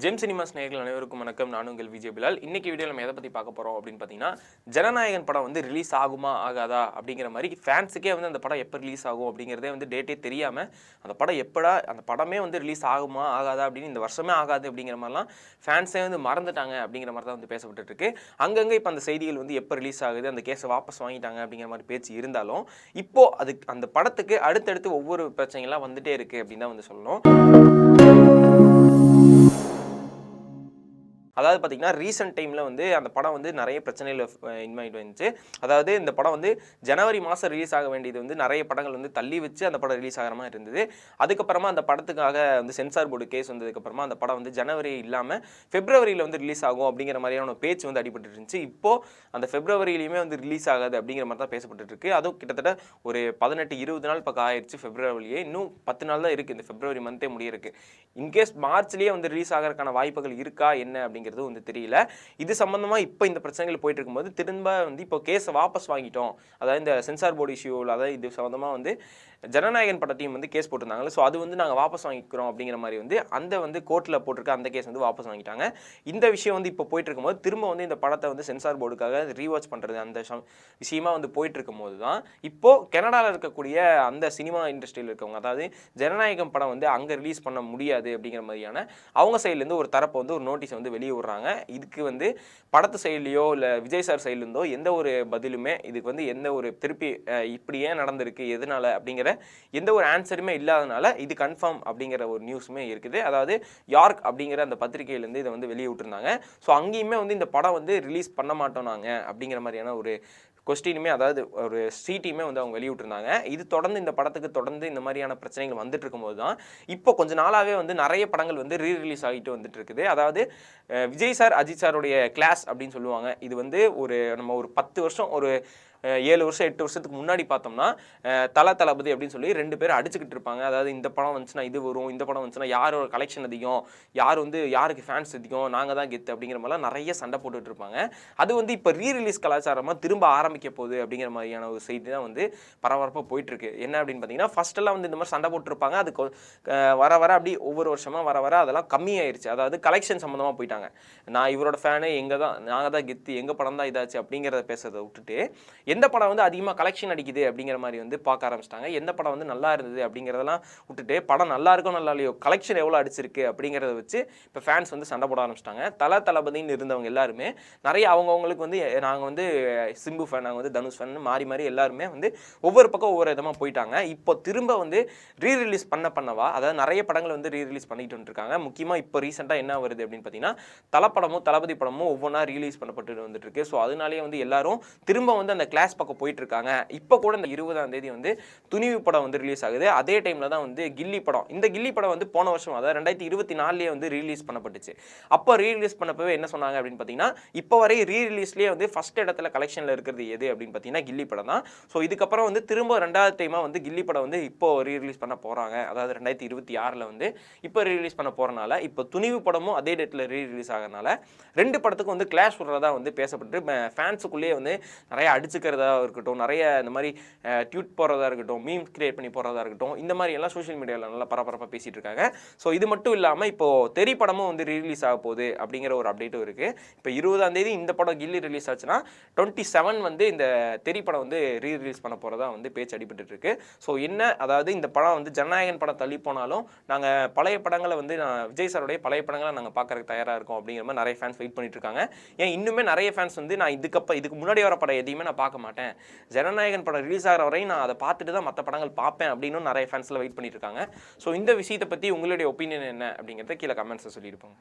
GeM cinemas நேயர்கள் அனைவருக்கும் வணக்கம். நான் உங்கள் விஜய் பிலால். இன்னைக்கு வீடியோ நம்ம எதை பற்றி பார்க்க போகிறோம் அப்படின்னு பார்த்தீங்கன்னா, ஜனநாயகன் படம் வந்து ரிலீஸ் ஆகுமா ஆகாதா அப்படிங்கிற மாதிரி ஃபேன்ஸுக்கே வந்து அந்த படம் எப்போ ரிலீஸ் ஆகும் அப்படிங்கிறதே வந்து டேட்டே தெரியாமல் அந்த படம் எப்படா அந்த படமே வந்து ரிலீஸ் ஆகுமா ஆகாதா அப்படின்னு இந்த வருஷமே ஆகாது அப்படிங்கிற மாதிரிலாம் ஃபேன்ஸே வந்து மறந்துட்டாங்க அப்படிங்கிற மாதிரி தான் வந்து பேசப்பட்டு இருக்கு. அங்கங்கே இப்போ அந்த செய்திகள் வந்து எப்போ ரிலீஸ் ஆகுது, அந்த கேஸை வாபஸ் வாங்கிட்டாங்க அப்படிங்கிற மாதிரி பேச்சு இருந்தாலும் இப்போ அதுக்கு அந்த படத்துக்கு அடுத்தடுத்து ஒவ்வொரு பிரச்சனைகள்லாம் வந்துட்டே இருக்குது அப்படின்னு தான் வந்து சொல்லணும். அதாவது பார்த்தீங்கன்னா ரீசெண்ட் டைமில் வந்து அந்த படம் வந்து நிறைய பிரச்சனையில் இன்வைட் வந்துச்சு. அதாவது இந்த படம் வந்து ஜனவரி மாதம் ரிலீஸ் ஆக வேண்டியது வந்து நிறைய படங்கள் வந்து தள்ளி வச்சு அந்த படம் ரிலீஸ் ஆகிற மாதிரி இருந்தது. அதுக்கப்புறமா அந்த படத்துக்காக வந்து சென்சார் போர்டு கேஸ் வந்ததுக்கப்புறமா அந்த படம் வந்து ஜனவரி இல்லாமல் பிப்ரவரியில் வந்து ரிலீஸ் ஆகும் அப்படிங்கிற மாதிரியான பேச்சு வந்து அடிபட்டு இருந்துச்சு. இப்போது அந்த பிப்ரவரியிலையுமே வந்து ரிலீஸ் ஆகாது அப்படிங்கிற மாதிரி தான் பேசப்பட்டு இருக்கு. அதுவும் கிட்டத்தட்ட ஒரு 18-20 நாள் பக்கம் ஆயிடுச்சு. பிப்ரவரியே இன்னும் 10 நாள் தான் இருக்குது. இந்த பிப்ரவரி மந்தே முடியிருக்கு. இன்கேஸ் மார்ச்லேயே வந்து ரிலீஸ் ஆகிறதுக்கான வாய்ப்புகள் இருக்கா என்ன அப்படிங்கிறது வந்து தெரியல. இது சம்பந்தமா இப்போ இந்த பிரச்சனைகள் போயிட்டு இருக்கும்போது திரும்ப வந்து இப்போ கேஸை வாபஸ் வாங்கிட்டோம். அதாவது இந்த சென்சார் போர்டு இஷ்யூவில் அதாவது இது சம்பந்தமா வந்து ஜனநாயகன் படத்தையும் வந்து கேஸ் போட்டிருந்தாங்க. ஸோ அது வந்து நாங்கள் வாபஸ் வாங்கிக்கிறோம் அப்படிங்கிற மாதிரி வந்து அந்த வந்து கோர்ட்டில் போட்டிருக்க அந்த கேஸ் வந்து வாபஸ் வாங்கிட்டாங்க. இந்த விஷயம் வந்து இப்போ போயிட்டு இருக்கும்போது திரும்ப வந்து இந்த படத்தை வந்து சென்சார் போர்டுக்காக ரீவாட்ச் பண்ணுறது அந்த விஷயமா வந்து போயிட்டு இருக்கும்போது தான் இப்போ கனடாவில் இருக்கக்கூடிய அந்த சினிமா இண்டஸ்ட்ரியில் இருக்கவங்க, அதாவது ஜனநாயகம் படம் வந்து அங்கே ரிலீஸ் பண்ண முடியாது அப்படிங்கிற மாதிரியான அவங்க சைட்லேருந்து ஒரு தரப்பை வந்து ஒரு நோட்டீஸ் வந்து வெளியே விடுறாங்க. இதுக்கு வந்து படத்து சைட்லையோ இல்லை விஜய் சார் சைட்லேருந்தோ எந்த ஒரு பதிலுமே, இதுக்கு வந்து எந்த ஒரு திருப்பி இப்படி ஏன் நடந்திருக்கு எதனால அப்படிங்கிற எந்த ஒரு ஆன்சருமே இல்லாதனால இது கன்ஃபார்ம் அப்படிங்கிற ஒரு நியூஸுமே இருக்குது. அதாவது யார்க் அப்படிங்கிற அந்த பத்திரிகையிலேருந்து இதை வந்து வெளியே விட்டுருந்தாங்க. ஸோ அங்கேயுமே வந்து இந்த படம் வந்து ரிலீஸ் பண்ண மாட்டோம் நாங்கள் அப்படிங்கிற மாதிரியான ஒரு கொஸ்டினுமே, அதாவது ஒரு சீட்டையுமே வந்து அவங்க வெளியிட்டிருந்தாங்க. இது தொடர்ந்து இந்த படத்துக்கு தொடர்ந்து இந்த மாதிரியான பிரச்சனைகள் வந்துட்டு இருக்கும்போது தான் இப்போ கொஞ்ச நாளாகவே வந்து நிறைய படங்கள் வந்து ரிலீஸ் ஆகிட்டு வந்துட்டு இருக்குது. அதாவது விஜய் சார் அஜித் சாருடைய கிளாஸ் அப்படின்னு சொல்லுவாங்க. இது வந்து நம்ம ஒரு 10 வருஷம் ஒரு 7 வருஷம் 8 வருஷத்துக்கு முன்னாடி பார்த்தோம்னா தளபதி அப்படின்னு சொல்லி 2 பேரும் அடிச்சுக்கிட்டு இருப்பாங்க. அதாவது இந்த படம் வந்துச்சுன்னா இது வரும், இந்த படம் வந்துச்சுன்னா யாரோட கலெக்ஷன் அதிகம், யார் வந்து யாருக்கு ஃபேன்ஸ் அதிகம், நாங்கள் தான் கெத்து அப்படிங்கிற மாதிரிலாம் நிறைய சண்டை போட்டுட்டு இருப்பாங்க. அது வந்து இப்போ ரீரிலீஸ் கலாச்சாரமாக திரும்ப ஆரம்பிக்க போகுது அப்படிங்கிற மாதிரியான ஒரு செய்தி தான் வந்து பரபரப்பாக போயிட்டுருக்கு. என்ன அப்படின்னு பார்த்தீங்கன்னா ஃபர்ஸ்டெல்லாம் வந்து இந்த மாதிரி சண்டை போட்டுருப்பாங்க. அது வர வர அப்படி ஒவ்வொரு வருஷமாக வர வர அதெல்லாம் கம்மியாயிருச்சு. அதாவது கலெக்ஷன் சம்மந்தமாக போயிட்டாங்க. நான் இவரோட ஃபேனு, நாங்கள் தான் கெத்து, எங்கள் படம் தான் இதாச்சு அப்படிங்கிறத பேசுறதை விட்டுட்டு எந்த படம் வந்து அதிகமாக கலெக்ஷன் அடிக்குது அப்படிங்கிற மாதிரி வந்து பார்க்க ஆரம்பிச்சிட்டாங்க. எந்த படம் வந்து நல்லா இருந்தது அப்படிங்கிறதெல்லாம் விட்டுட்டு படம் நல்லா இருக்கோ நல்லா இல்லையோ கலெக்ஷன் எவ்வளோ அடிச்சிருக்கு அப்படிங்கிறத வச்சு இப்போ ஃபேன்ஸ் வந்து சண்டை போட ஆரம்பிச்சிட்டாங்க. தளபதின்னு இருந்தவங்க எல்லாருமே நிறைய அவங்கவுங்களுக்கு வந்து நாங்கள் வந்து சிம்பு ஃபேன், நாங்கள் வந்து தனுஷ் ஃபேன் மாறி மாறி எல்லாருமே வந்து ஒவ்வொரு பக்கம் ஒவ்வொரு விதமாக போயிட்டாங்க. இப்போ திரும்ப வந்து ரீரிலீஸ் பண்ணவா, அதாவது நிறைய படங்கள் வந்து ரீரிலீஸ் பண்ணிட்டு வந்துருக்காங்க. முக்கியமாக இப்போ ரீசெண்டாக என்ன வருது அப்படின்னு பார்த்தீங்கன்னா தளபதி படமும் ஒவ்வொன்றா ரிலீஸ் பண்ணப்பட்டு வந்துட்டு இருக்கு. ஸோ அதனாலேயே வந்து எல்லாரும் திரும்ப வந்து அந்த கிளாஸ் பக்கம் போயிட்டு இருக்காங்க. இப்போ கூட இந்த 20ஆம் தேதி வந்து துணிவு படம் வந்து ரிலீஸ் ஆகுது. அதே டைம்ல தான் வந்து கில்லி படம், இந்த கில்லி படம் வந்து போன வருஷம் அதாவது 2024 வந்து ரீலீஸ் பண்ணப்பட்டுச்சு. அப்போ ரீலீஸ் பண்ணப்பவே என்ன சொன்னாங்க அப்படின்னு பார்த்தீங்கன்னா இப்போ வரை ரீரிலீஸ்லேயே வந்து ஃபர்ஸ்ட் இடத்துல கலெக்ஷனில் இருக்கிறது எது அப்படின்னு பார்த்தீங்கன்னா கில்லி படம் தான். ஸோ இதுக்கப்புறம் வந்து திரும்ப 2வது டைமாக வந்து கில்லி படம் வந்து இப்போ ரீரிலீஸ் பண்ண போகிறாங்க. அதாவது 2026 வந்து இப்போ ரீரிலீஸ் பண்ண போகிறனால இப்போ துணிவு படமும் அதே டேட்டில் ரீரிலீஸ் ஆகிறனால 2 படத்துக்கும் வந்து கிளாஷ் விடுறதா வந்து பேசப்பட்டு ஃபேன்ஸுக்குள்ளேயே வந்து நிறைய அடிச்சுக்கிறதா இருக்கட்டும், நிறைய இந்த மாதிரி ட்வீட் போடுறதா இருக்கட்டும், மீம்ஸ் கிரியேட் பண்ணி போடுறதா இருக்கட்டும், இந்த மாதிரி எல்லாம் சோஷியல் மீடியாவில் நல்லா பரபரப்பாக பேசிட்டு இருக்காங்க. ஸோ இது மட்டும் இல்லாமல் இப்போ தெரி படமும் வந்து ரிலீஸ் ஆக போகுது அப்படிங்கிற ஒரு அப்டேட்டும் இருக்குது. இப்போ 20ஆம் தேதி இந்த படம் கில்லி ரிலீஸ் ஆச்சுன்னா 27 வந்து இந்த தெரி படம் வந்து ரீரிலீஸ் பண்ண போகிறதா வந்து பேச்சு அடிபட்டு இருக்கு. ஸோ என்ன, அதாவது இந்த படம் வந்து ஜனநாயகன் படம் தள்ளி போனாலும் நாங்கள் பழைய படங்களை வந்து விஜய் சாருடைய பழைய படங்களை நாங்கள் பார்க்கறதுக்கு தயாராக இருக்கோம் அப்படிங்கிற மாதிரி நிறைய ஃபேன்ஸ் வெயிட் பண்ணிட்டு இருக்காங்க. ஏன் இன்னுமே நிறைய ஃபேன்ஸ் வந்து நான் இதுக்கு முன்னாடி வர படம் எதையுமே நான் பார்க்க மாட்டேன், ஜனநாயகன் படம் ரிலீஸ் ஆகிற வரையும் நான் அதை பார்த்துட்டு தான் மற்ற படங்கள் பார்ப்பேன் அப்படின்னு நிறைய ஃபேன்ஸ்லாம் வெயிட் பண்ணிட்டு இருக்காங்க. ஸோ இந்த விஷயத்தை பற்றி உங்களுடைய ஒப்பீனியன் என்ன அப்படிங்கிறத கீழே கமெண்ட்ஸை சொல்லியிருப்பாங்க.